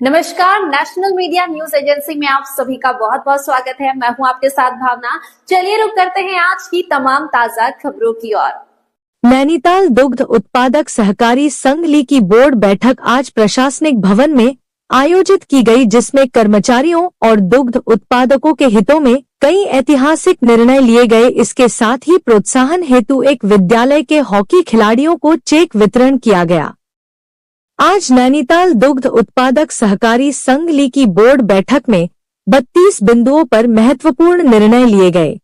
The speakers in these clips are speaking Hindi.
नमस्कार, नेशनल मीडिया न्यूज एजेंसी में आप सभी का बहुत बहुत स्वागत है। मैं हूं आपके साथ भावना। चलिए रुक करते हैं आज की तमाम ताजा खबरों की ओर। नैनीताल दुग्ध उत्पादक सहकारी संघ ली की बोर्ड बैठक आज प्रशासनिक भवन में आयोजित की गई, जिसमें कर्मचारियों और दुग्ध उत्पादकों के हितों में कई ऐतिहासिक निर्णय लिए गए। इसके साथ ही प्रोत्साहन हेतु एक विद्यालय के हॉकी खिलाड़ियों को चेक वितरण किया गया। आज नैनीताल दुग्ध उत्पादक सहकारी संघ ली की बोर्ड बैठक में 32 बिंदुओं पर महत्वपूर्ण निर्णय लिए गए।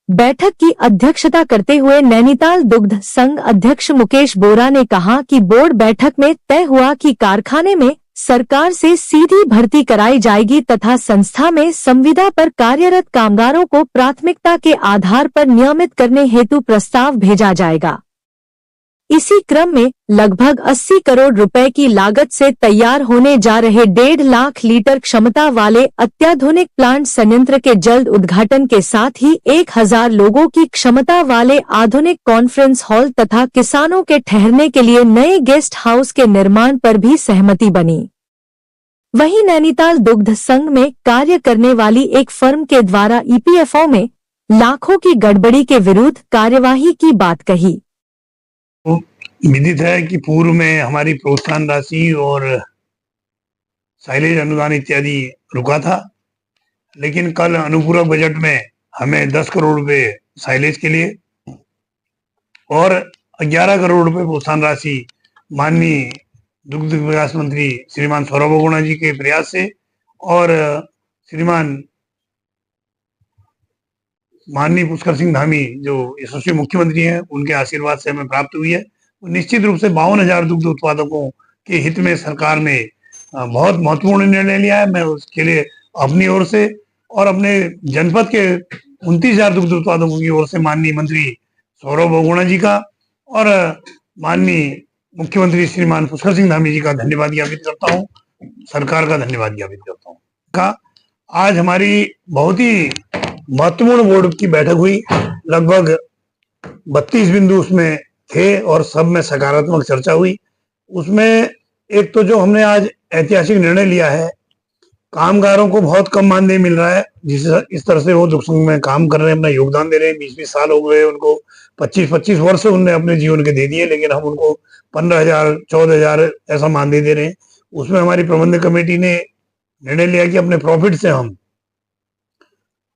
बैठक की अध्यक्षता करते हुए नैनीताल दुग्ध संघ अध्यक्ष मुकेश बोरा ने कहा कि बोर्ड बैठक में तय हुआ कि कारखाने में सरकार से सीधी भर्ती कराई जाएगी तथा संस्था में संविदा पर कार्यरत कामगारों को प्राथमिकता के आधार पर नियमित करने हेतु प्रस्ताव भेजा जाएगा। इसी क्रम में लगभग 80 करोड़ रुपए की लागत से तैयार होने जा रहे 1.5 लाख लीटर क्षमता वाले अत्याधुनिक प्लांट संयंत्र के जल्द उद्घाटन के साथ ही 1000 लोगों की क्षमता वाले आधुनिक कॉन्फ्रेंस हॉल तथा किसानों के ठहरने के लिए नए गेस्ट हाउस के निर्माण पर भी सहमति बनी। वहीं नैनीताल दुग्ध संघ में कार्य करने वाली एक फर्म के द्वारा ईपीएफओ में लाखों की गड़बड़ी के विरुद्ध कार्यवाही की बात कही। विदित है कि पूर्व में हमारी प्रोत्साहन राशि और साइलेज अनुदान इत्यादि रुका था, लेकिन कल अनुपूरक बजट में हमें 10 करोड़ रुपए साइलेज के लिए और 11 करोड़ रुपए प्रोत्साहन राशि माननीय दुग्ध विकास मंत्री श्रीमान सौरभ बोगुणा जी के प्रयास से और श्रीमान माननीय पुष्कर सिंह धामी जो यशस्वी मुख्यमंत्री हैं, उनके आशीर्वाद से हमें प्राप्त हुई है। निश्चित रूप से 52,000 दुग्ध उत्पादकों के हित में सरकार ने बहुत महत्वपूर्ण निर्णय लिया है। मैं उसके लिए अपनी ओर से और अपने जनपद के 29,000 दुग्ध उत्पादकों की ओर से माननीय मंत्री सौरभ बोगुणा जी का और माननीय मुख्यमंत्री श्रीमान पुष्कर सिंह धामी जी का धन्यवाद ज्ञापित करता हूँ, सरकार का धन्यवाद ज्ञापित करता हूँ। आज हमारी बहुत ही महत्वपूर्ण बोर्ड की बैठक हुई। लगभग 32 बिंदु उसमें थे और सब में सकारात्मक चर्चा हुई। उसमें एक तो जो हमने आज ऐतिहासिक निर्णय लिया है, कामगारों को बहुत कम मानदेय मिल रहा है, इस तरह से वो दुग्ध संघ में काम कर रहे हैं, अपना योगदान दे रहे हैं। 20-20 साल हो गए उनको, 25-25 वर्ष उनने अपने जीवन के दे दिए, लेकिन हम उनको 15,000 14,000 ऐसा मानदेय दे रहे हैं। उसमें हमारी प्रबंधक कमेटी ने निर्णय लिया कि अपने प्रॉफिट से हम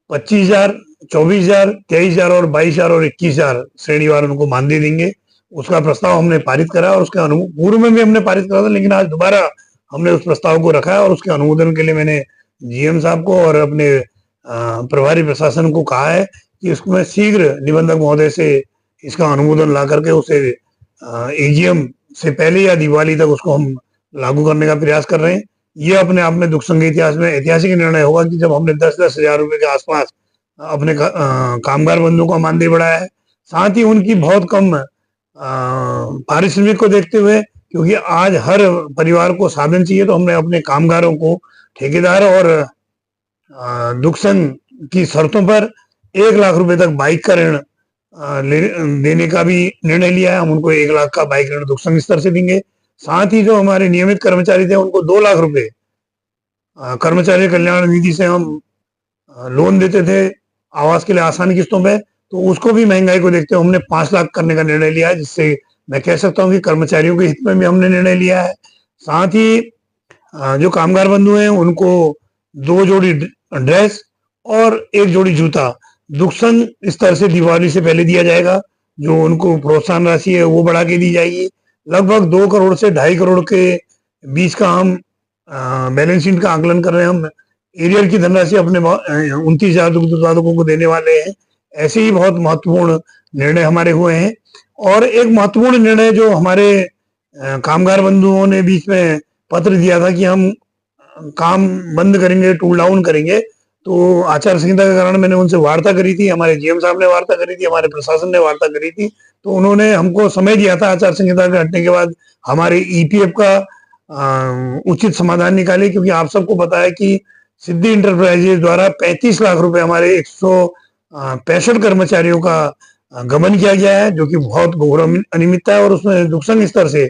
25,000, 24,000, 23,000 और 22,000 और 21,000 श्रेणीवार उनको मानदेय देंगे। उसका प्रस्ताव हमने पारित करा और उसके पूर्व में भी हमने पारित करा था, लेकिन आज दोबारा हमने उस प्रस्ताव को रखा है और उसके अनुमोदन के लिए मैंने जीएम साहब को और अपने प्रभारी प्रशासन को कहा है कि उसमें शीघ्र निबंधक महोदय से इसका अनुमोदन ला करके उसे एजीएम से पहले या दिवाली तक उसको हम लागू करने का प्रयास कर रहे हैं। ये अपने आप में दुग्ध संघ के इतिहास में ऐतिहासिक निर्णय होगा कि जब हमने 10-10 हजार रुपए के आसपास अपने कामगार बंधुओं का मानदेय बढ़ाया है। साथ ही उनकी बहुत कम पारिश्रमिक को देखते हुए, क्योंकि आज हर परिवार को साधन चाहिए, तो हमने अपने कामगारों को ठेकेदार और दुग्ध संघ की शर्तों पर 1 लाख रुपए तक बाइक का ऋण देने का भी निर्णय लिया है। हम उनको 1 लाख का बाइक ऋण दुग्ध संघ स्तर से देंगे। साथ ही जो हमारे नियमित कर्मचारी थे उनको 2 लाख रुपए कर्मचारी कल्याण निधि से हम लोन देते थे आवास के लिए आसान किस्तों पे, तो उसको भी महंगाई को देखते हुए हमने 5 लाख करने का निर्णय लिया है, जिससे मैं कह सकता हूं कि कर्मचारियों के हित में भी हमने निर्णय लिया है। साथ ही जो कामगार बंधु हैं उनको 2 जोड़ी ड्रेस और 1 जोड़ी जूता दुग्ध संघ स्तर से दिवाली से पहले दिया जाएगा। जो उनको प्रोत्साहन राशि है वो बढ़ा के दी जाएगी। लगभग 2 करोड़ से 2.5 करोड़ के बीच का हम बैलेंस शीट का आकलन कर रहे हैं। हम एरियर की धनराशि अपने 29,000 दुग्ध उत्पादकों को देने वाले हैं। ऐसे ही बहुत महत्वपूर्ण निर्णय हमारे हुए हैं। और एक महत्वपूर्ण निर्णय जो हमारे कामगार बंधुओं ने बीच में पत्र दिया था कि हम काम बंद करेंगे, टूल डाउन करेंगे, तो आचार संहिता के कारण मैंने उनसे वार्ता करी थी, हमारे जीएम साहब ने वार्ता करी थी, हमारे प्रशासन ने वार्ता करी थी, तो उन्होंने हमको समय दिया था आचार संहिता के हटने के बाद हमारे ईपीएफ का उचित समाधान निकाले। क्योंकि आप सबको पता है कि सिद्धि इंटरप्राइजेज द्वारा 35 लाख रुपए हमारे 165 कर्मचारियों का गबन किया गया है, जो कि बहुत घोर अनियमितता है। और उसमें दुग्ध संघ स्तर से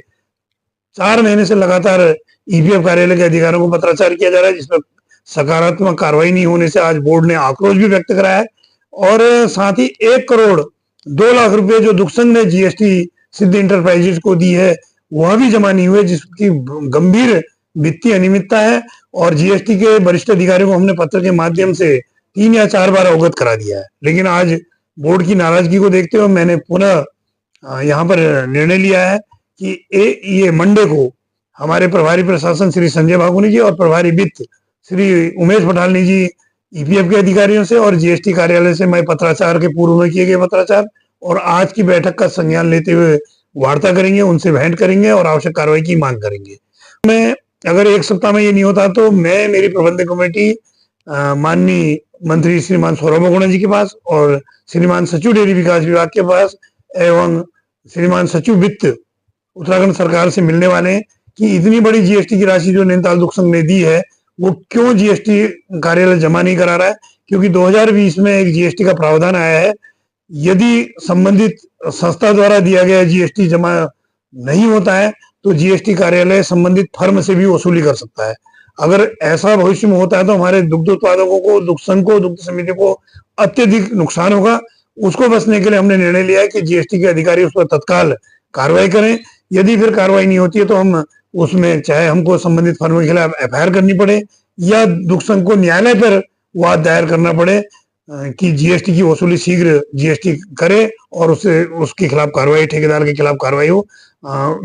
4 महीने से लगातार ईपीएफ कार्यालय के अधिकारियों को पत्राचार किया जा रहा है, जिसमें सकारात्मक कार्रवाई नहीं होने से आज बोर्ड ने आक्रोश भी व्यक्त कराया है। और साथ ही 1 करोड़ 2 लाख रुपए जो दुखसंघ ने जीएसटी सिद्ध इंटरप्राइजेज को दी है वह भी जमा नहीं हुए, जिसकी गंभीर वित्तीय अनियमितता है। और जीएसटी के वरिष्ठ अधिकारियों को हमने पत्र के माध्यम से 3 या 4 बार अवगत करा दिया है, लेकिन आज बोर्ड की नाराजगी को देखते हुए मैंने पुनः यहाँ पर निर्णय लिया है कि ये मंडे को हमारे प्रभारी प्रशासन श्री संजय भागुनी जी और प्रभारी वित्त श्री उमेश पठालनी जी ईपीएफ के अधिकारियों से और जीएसटी कार्यालय से मैं पत्राचार के पूर्व में किए गए पत्राचार और आज की बैठक का संज्ञान लेते हुए वार्ता करेंगे, उनसे भेंट करेंगे और आवश्यक कार्रवाई की मांग करेंगे। मैं अगर 1 सप्ताह में ये नहीं होता तो मैं मेरी प्रबंधक कमेटी माननीय मंत्री श्रीमान सौरभ गुणा जी के पास और श्रीमान सचिव डेयरी विकास विभाग के पास एवं श्रीमान सचिव वित्त उत्तराखंड सरकार से मिलने वाले हैं कि इतनी बड़ी जीएसटी की राशि जो नैनीताल दुखसंघ ने दी है वो क्यों जीएसटी कार्यालय जमा नहीं करा रहा है। क्योंकि 2020 में एक जीएसटी का प्रावधान आया है, यदि संबंधित संस्था द्वारा दिया गया जीएसटी जमा नहीं होता है तो जीएसटी कार्यालय संबंधित फर्म से भी वसूली कर सकता है। अगर ऐसा भविष्य में होता है तो हमारे दुग्ध उत्पादकों को, दुग्धसंघ को, दुग्ध समिति को अत्यधिक नुकसान होगा। उसको बचने के लिए हमने निर्णय लिया है कि जीएसटी के अधिकारी उस पर तत्काल कार्रवाई करें। यदि फिर कार्रवाई नहीं होती है तो हम उसमें चाहे हमको संबंधित फर्म के खिलाफ एफआईआर करनी पड़े या दुग्धसंघ को न्यायालय पर वाद दायर करना पड़े कि जीएसटी की वसूली शीघ्र जीएसटी करे और उसके खिलाफ कार्रवाई, ठेकेदार के खिलाफ कार्रवाई हो,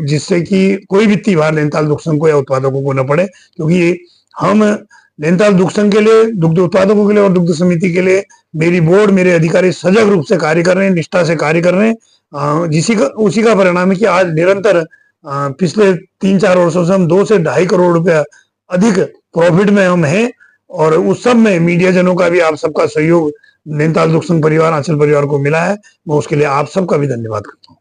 जिससे कि कोई वित्तीय भार नैनीताल दुग्धसंघ को या उत्पादकों को न पड़े। क्योंकि हम नैनीताल दुग्धसंघ के लिए, दुग्ध उत्पादकों के लिए और दुग्ध समिति के लिए मेरी बोर्ड, मेरे अधिकारी सजग रूप से कार्य कर रहे हैं, निष्ठा से कार्य कर रहे हैं। उसी का परिणाम है कि आज निरंतर पिछले 3-4 वर्षों से हम 2 से 2.5 करोड़ रुपया अधिक प्रॉफिट में हम हैं। और उस सब में मीडिया जनों का भी, आप सबका सहयोग नैनीताल दुग्धसंघ परिवार, आंचल परिवार को मिला है। मैं उसके लिए आप सबका भी धन्यवाद करता हूँ।